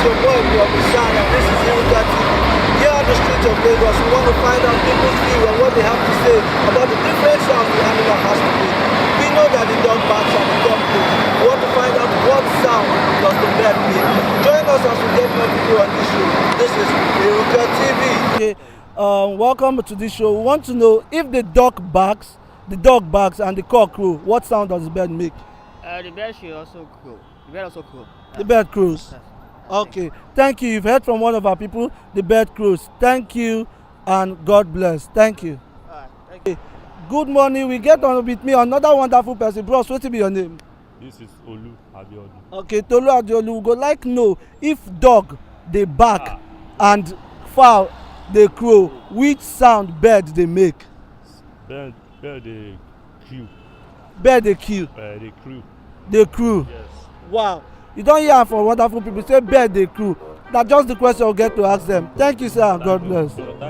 your boy from Isan, and this is Irukkatv. Here on the streets of Lagos, we want to find out people's view and what they have to say about the different sounds the animal has to make. We know that the dog barks and the dog croaks. We want to find out what sound does the bird make. Join us as we get more people on this show. This is Irukkatv. Okay, welcome to this show. We want to know if the dog barks and the cock crow, what sound does the bird make? The bird should also crow. The bird also crow. The bird crows. Okay, thank you. You've heard from one of our people. The bird crows. Thank you, and God bless. Thank you. Thank you. Good morning. We get on with me another wonderful person. Bros, what will be your name? This is Olu Abiodun. Okay, Tolu Adeolu. We go like know if dog they bark and fowl they crow, which sound bird they make? Bird they crew. Bird they kill. They crew. They crew. Yes. Wow. You don't hear from wonderful people say bird they crew. That's just the question we'll get to ask them. Thank you, sir, and God bless. Thank you.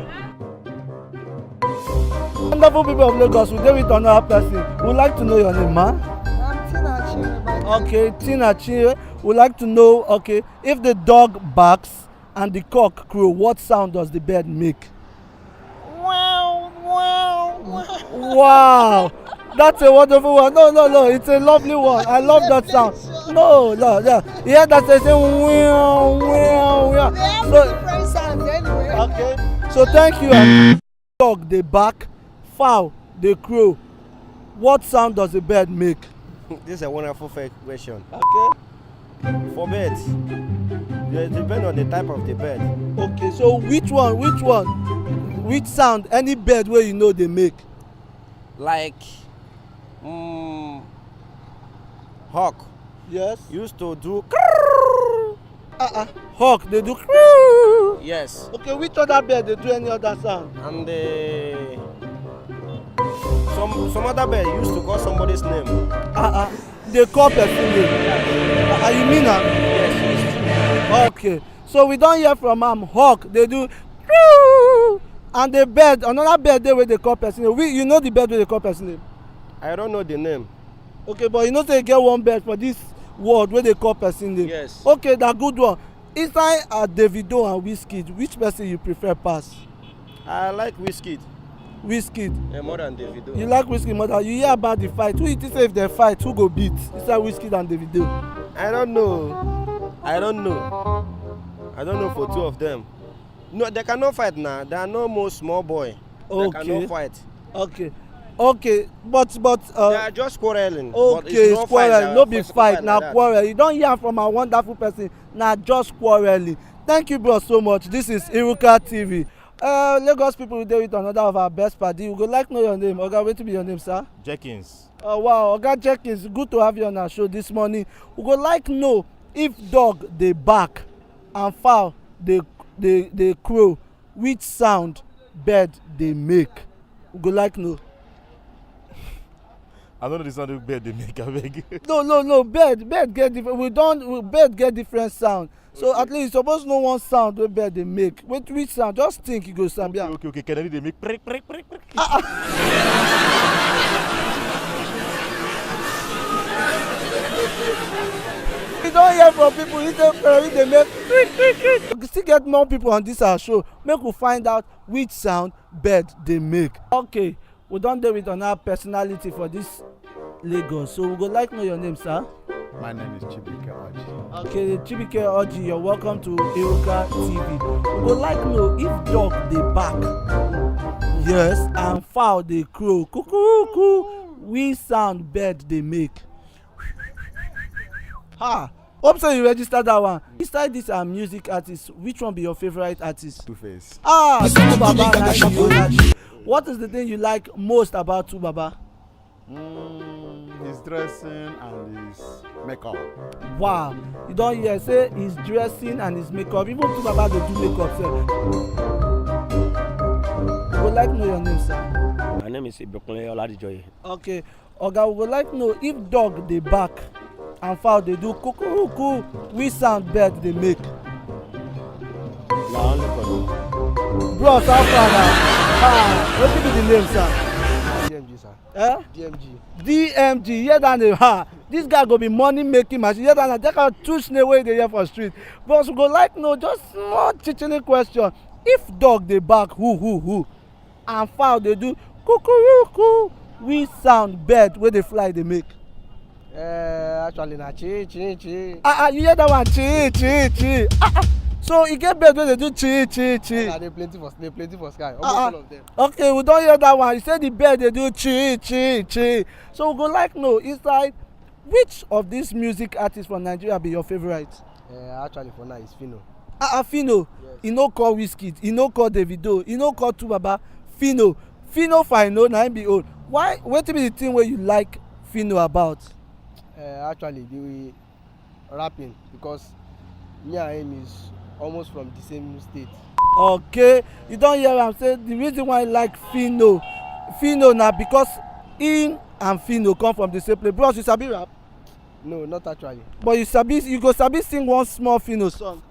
Wonderful people of Lagos, we dey with another person. We'd like to know your name, ma. I'm Tina Chinwe. Okay, Tina Chinwe. We'd like to know, okay, if the dog barks and the cock crow, what sound does the bird make? Wow, wow, wow. Wow, that's a wonderful one. No, it's a lovely one. I love that sound. No, yeah. You hear that they say wow, wow, wow. They have So, different sounds anyway. okay, so thank you. And dog they bark, fowl they crow. What sound does the bird make? This is a wonderful question. Okay. For birds, it depends on the type of the bird. Okay, so which sound any bird wey you know dey make? Like hawk Yes. used to do. Hawk dey do. Yes. Okay, which other bird dey do any other sound? And some other bird used to call somebody's name. Dey call person name. You mean am? Yes. Okay, so we don hear from am. Hawk dey do. And the bird, another bird dey wey dey call person name. You know the bird wey dey call person name? I don't know the name. Okay, but you know say e get one bird for this world wey dey call person name. Yes. Okay, na good one. Inside Davido and Wizkid, which person you prefer pass? I like Wizkid. Wizkid. More than Davido. You like Wizkid more than you hear about the fight. Who you think say if they fight, who go beat inside Wizkid and Davido? I don't know. I don't know for two of them. No, they cannot fight now. They are no more small boy. Okay. They cannot fight. Okay, but They are just quarreling. okay, but quarrel, no be physical fight, na like quarrel. You don hear from a wonderful person, na just quarreling. Thank you, bro, so much. This is Irukkatv. Lagos people dey with another of our best padi. We go like know your name. Oga, wetin be your name, sir? Jenkins. Oh wow, Oga Jenkins, good to have you on our show this morning. We go like know if dog dey bark and fowl dey crow, which sound bird dey make? We go like know. I don't know the sound of bird they make. Abeg. No, bird get different. Bird get different sound. So okay. At least you suppose know one sound wey bird dey make. Which sound? Just think you go sound. Okay. Can they make prick? We don hear from people wey dey make prick. We still get more people on this our show. Make we find out which sound bird dey make. Okay, we don dey with another personality for this Lagos. So we go like know your name, sir. My name is Chibike Oji. Okay, Chibike Oji, you're welcome to Irukkatv. We go like know if dog dey bark, yes, and fowl dey crow, cuckoo, which sound bird dey make? Hope so you register that one. Inside this music artist, which one be your favorite artist? Two-Face. Tu Baba. What is the thing you like most about Tu Baba? His dressing and his makeup. Wow, you don hear say his dressing and his makeup. Even Tu Baba dey do makeup sef. We go like know your name, sir. My name is Irukkatv Oladijoye. Okay, Oga, we go like know if dog dey bark and fowl dey do kukuruku, which sound bird dey make? Na only for me. Bros, how far now? Wetin be the name, sir? DMG, sir. Eh? DMG. DMG, hear that name, ha. This guy go be money making machine. Hear that name, take out two snake wey dey here for street. But we go like no, just small chichily question. If dog dey bark, who, and fowl dey do kukuruku, which sound bird wey dey fly dey make? Actually, na chi. You hear that one? Chi. So e get bird wey dey do chi. Nah, they plenty for sky. Almost all of them. Okay, we don hear that one. You say the bird dey do chi. So we go like know inside which of these music artists from Nigeria be your favourite? Actually, for now, it's Fino. Fino. Yes. He no call Wizkid, he no call Davido, he no call Tubaba. Fino Fino na him be old. Why? Wetin be the thing wey you like Fino about? Actually, the rapping, because me and him is almost from the same state. Okay, you don hear am say the reason why I like Fino na because him and Fino come from the same place. Bros, you sabi rap? No, not actually. But you go sabi sing one small Fino song.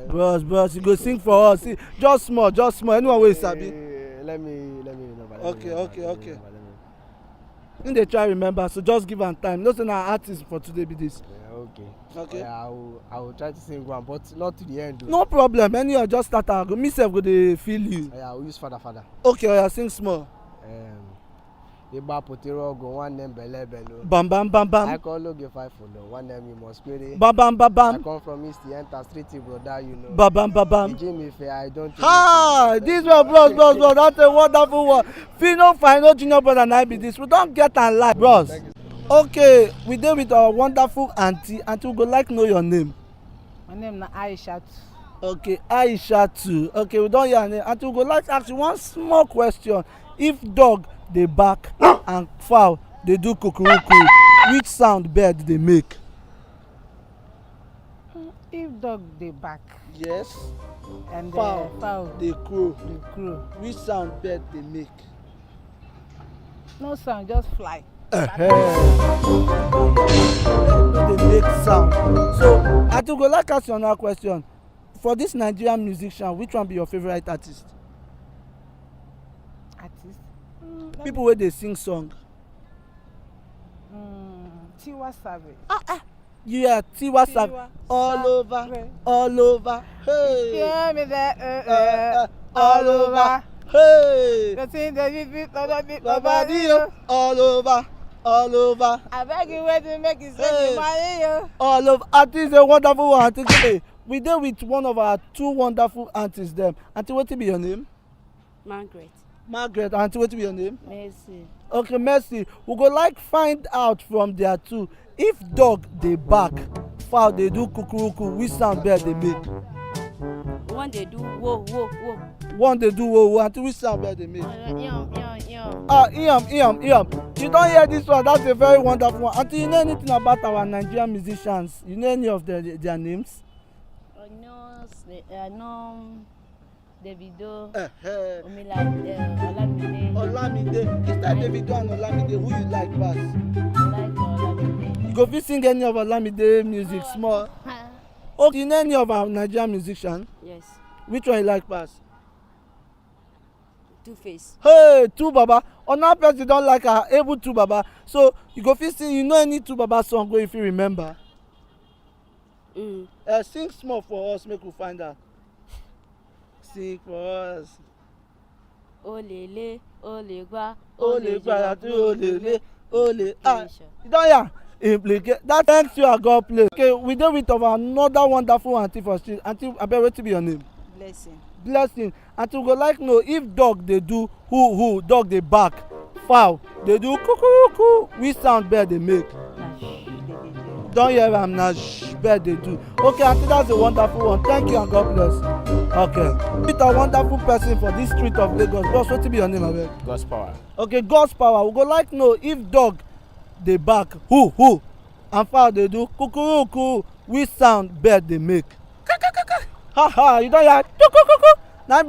Bros, you go sing for us. See, just small. Anyone wey you sabi. Let me remember. Okay. Him dey try remember, so just give am time. No say na artist for today be this. Okay. I will try to sing one, but not to the end. Though. No problem. Anyhow, just start out. Me sef go dey feel you. I will use father. Okay, oya sing small. Iba potero go one name belle. Bam. I call loge 5 for no one name you must query. Bam. I come from East, the enter street, brother, you know. Bam. Jimmy Fair, I don't. This one, bros. That's a wonderful one. Fino final junior brother na be this. We don get am live, bros. Okay, we dey with our wonderful aunty. Aunty, we go like know your name. My name na Aisha. Okay, Aisha too. Okay, we don hear her name. Aunty, we go like ask you one small question. If dog dey bark and fowl dey do kukuruku, which sound bird dey make? If dog dey bark Yes. and Fowl dey crow, crow, which sound bird dey make? no sound, just fly. No dey make sound. So Aunty, go like ask you another question. For this Nigerian musician, which one be your favourite artist? Artist. People wey dey sing song. Tiwa Savage. You hear Tiwa Savage all over. Hey. Yeah, me there. All over. Hey. The thing that you beat, All over. I beg you, wait to make it Hey. say money. All over. Aunty is a wonderful one. Aunty, today we dey with one of our two wonderful aunties dem. Aunty, wetin be your name? Margaret. Aunty, wetin be your name? Mercy. Okay, Mercy. We go like find out from their two. If dog dey bark, fowl dey do kukuruku, which sound bird dey make? One dey do whoa. One dey do wo. Aunty, which sound bird dey make? Yum. Iyam. You don hear this one? That's a very wonderful one. Aunty, you know anything about our Nigerian musicians? You know any of their names? I know Davido, Olamide. Instead Davido and Olamide, who you like pass? I like Olamide. You go fit sing any of Olamide music small? Okay, you know any of our Nigerian musicians? Yes, Which one you like pass? Two-Face. Hey, two baba. Another person don't like her, able two baba. So you go fit sing. You know any two baba song wey if you remember? Sing small for us, make we find out. Sing for us. Olele, olegba, Olele. You don hear? Implicate. That thanks you, I God play. Okay, we dey with of another wonderful aunty for street. Aunty, abeg wetin be your name? Blessing. Aunty, we go like know if dog dey do who, dog dey bark, fowl dey do kukuruku, which sound bird dey make? Don hear am na bird dey do. Okay, aunty, that's a wonderful one. Thank you and God bless. Okay, meet a wonderful person for this street of Lagos. Boss, wetin be your name abeg? God's power. Okay, God's power. We go like know if dog dey bark who, and fowl dey do kukuruku, which sound bird dey make? Ha, you don hear? Kukuruku. Na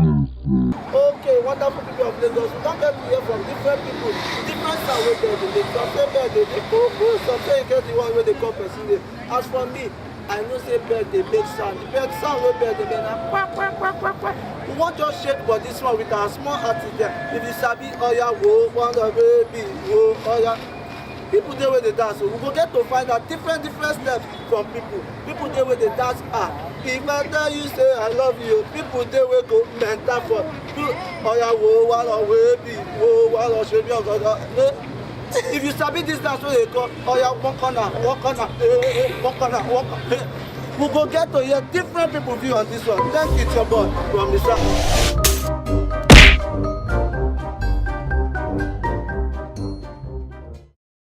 okay, wonderful people of Lagos. We don get to hear from different people, different sound wey dem dey make. Some say bird dey do kuku, some say get the one where they call person name. As for me, I know say bird they make sound. The bird sound wey bird they make na quack quack quack quack quack. We want just shake for this one with our small artist there. If you sabi oya wo, one of baby wo oya. People dey where they dance, so we go get to find out different steps from people. People dey where they dance if I tell you say I love you, people dey where go mental for oya wo one of baby wo one of shebi ogodo. If you sabi this dance wey they call oya one corner, one corner, one corner, one corner. We go get to hear different people view on this one. Thank you, it's your boy from the south.